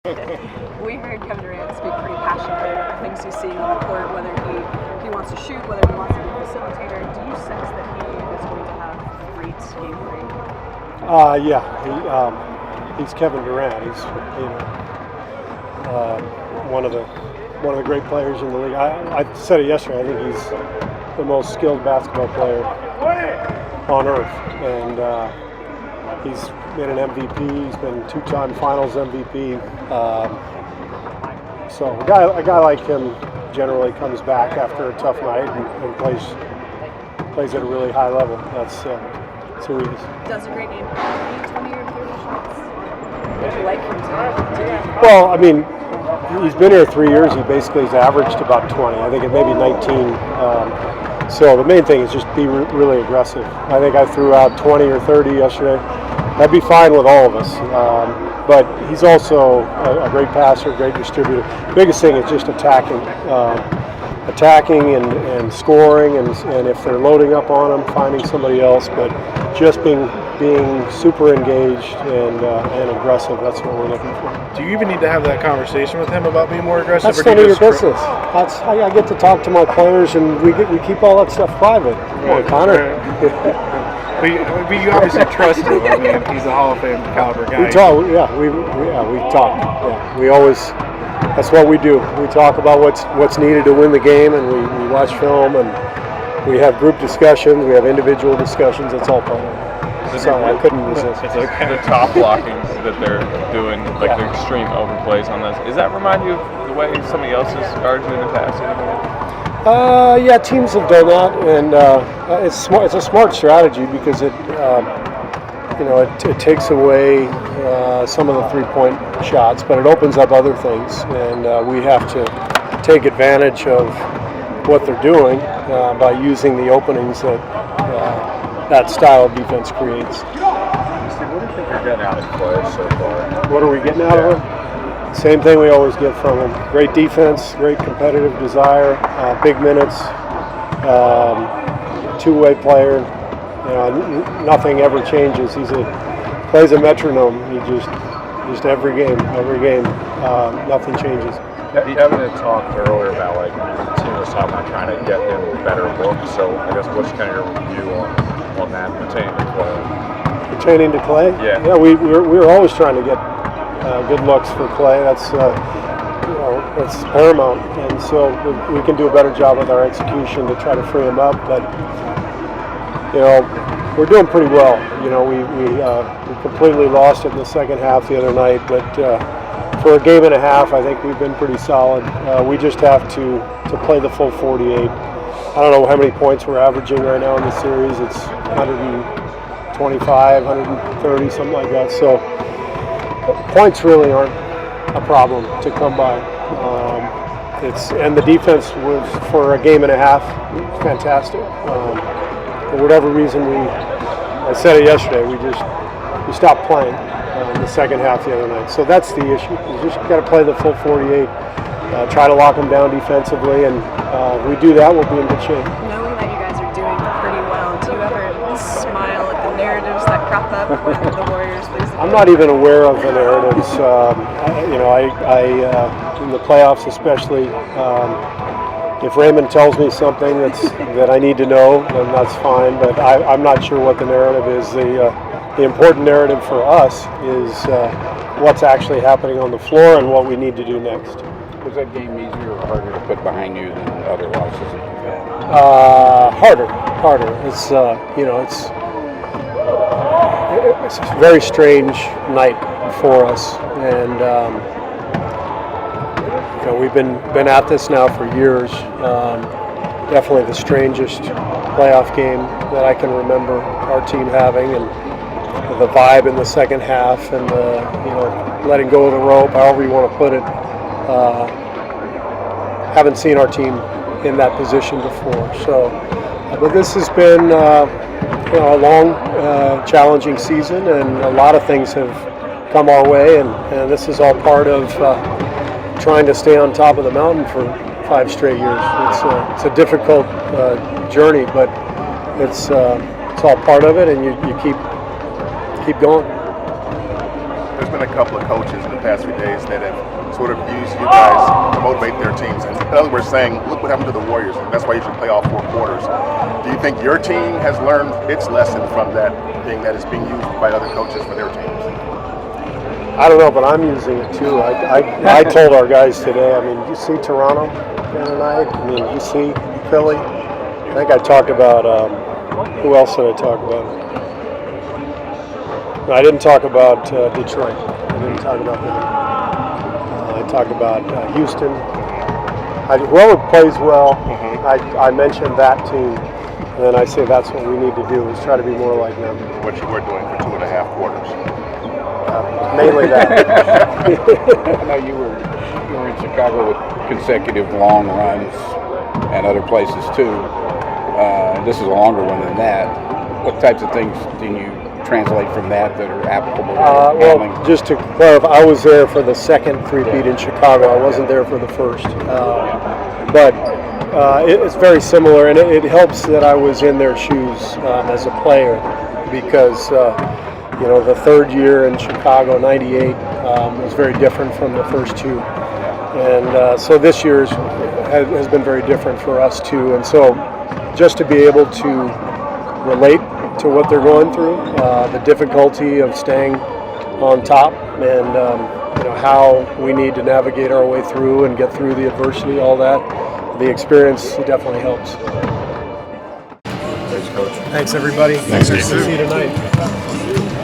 We heard Kevin Durant speak pretty passionately about the things he's seeing on the court, whether he wants to shoot, whether he wants to be a facilitator. Do you sense that he is going to have great game three? He's Kevin Durant. He's one of the great players in the league. I said it yesterday. I think he's the most skilled basketball player on earth, and he's been an MVP. He's been two-time Finals MVP. So a guy like him generally comes back after a tough night and plays at a really high level. That's who he is. Does a great game. 20 or 30 shots. Would you like him to? Well, I mean, he's been here 3 years. He basically has averaged about 20. I think it may be 19. So the main thing is just be really aggressive. I think I threw out 20 or 30 yesterday. That'd be fine with all of us. But he's also a great passer, great distributor. The biggest thing is just attacking and scoring, and if they're loading up on him, finding somebody else. But just being super engaged and aggressive. That's what we're looking for. Do you even need to have that conversation with him about being more aggressive? That's none of your business. I get to talk to my players, and we keep all that stuff private. Come on, Connor. But you obviously trust him. I mean, he's a Hall of Fame caliber guy. We talk. We talk. Yeah, we always. That's what we do. We talk about what's needed to win the game, and we watch film, and we have group discussions. We have individual discussions. It's all part of it. Sorry, I couldn't resist. The top blocking that they're doing, like the extreme overplays on this, does that remind you of the way somebody else has guarded you in the past? Yeah, teams have done that, and it's smart. It's a smart strategy because it takes away some of the three-point shots, but it opens up other things, and we have to take advantage of what they're doing by using the openings that style of defense creates. What do you think you're getting out of Klay so far? What are we getting out of him? Same thing we always get from him. Great defense, great competitive desire, big minutes, two-way player. Nothing ever changes. Plays a metronome. He just every game, nothing changes. Kevin had talked earlier about the team was talking about trying to get him better looks. So I guess what's kind of your view on that pertaining to Klay? Pertaining to Klay? Yeah. We're always trying to get good looks for Klay. That's paramount, and so we can do a better job with our execution to try to free him up. But we're doing pretty well. We completely lost it in the second half the other night, but for a game and a half, I think we've been pretty solid. We just have to play the full 48. I don't know how many points we're averaging right now in the series. It's 125, 130, something like that. So points really aren't a problem to come by. And the defense was, for a game and a half, fantastic. For whatever reason, I said it yesterday, we stopped playing in the second half the other night. So that's the issue. You just got to play the full 48, try to lock them down defensively, and if we do that, we'll be in good shape. Knowing that you guys are doing pretty well, do you ever smile at the narratives that crop up when the Warriors lose the game? I'm not even aware of the narratives. In the playoffs especially, if Raymond tells me something that I need to know, then that's fine. But I'm not sure what the narrative is. The important narrative for us is what's actually happening on the floor and what we need to do next. Was that game easier or harder to put behind you than other losses that you've had? Harder. It's it's a very strange night for us, and we've been at this now for years. Definitely the strangest playoff game that I can remember our team having, and the vibe in the second half, and letting go of the rope, however you want to put it. Haven't seen our team in that position before. So, but this has been a long, challenging season, and a lot of things have come our way, and this is all part of trying to stay on top of the mountain for 5 straight years. It's a difficult journey, but it's all part of it, and you keep going. There's been been a couple of coaches in the past few days that have sort of used you guys to motivate their teams. And in other words, saying, look what happened to the Warriors, and that's why you should play all 4 quarters. Do you think your team has learned its lesson from that, being that it's being used by other coaches for their teams? I don't know, but I'm using it too. I told our guys today, I mean, you see Toronto the other night? I mean, you see Philly? I think I talked about, who else did I talk about? No, I didn't talk about Detroit. I didn't talk about them. I talked about Houston. Whoever plays well, I mentioned that team. And then I say that's what we need to do, is try to be more like them. What you were doing for 2.5 quarters. Mainly that. I know you were in Chicago with consecutive long runs and other places too. This is a longer one than that. What types of things do you translate from that are applicable to handling? Well, just to clarify, I was there for the second three-peat in Chicago. I wasn't there for the first. But it's very similar, and it helps that I was in their shoes as a player, because the third year in Chicago, '98, was very different from the first two. And so this year's has been very different for us too. And so just to be able to relate to what they're going through, the difficulty of staying on top, and how we need to navigate our way through and get through the adversity, all that, the experience definitely helps. Thanks, Coach. Thanks, everybody. Thanks, Steve. See you tonight.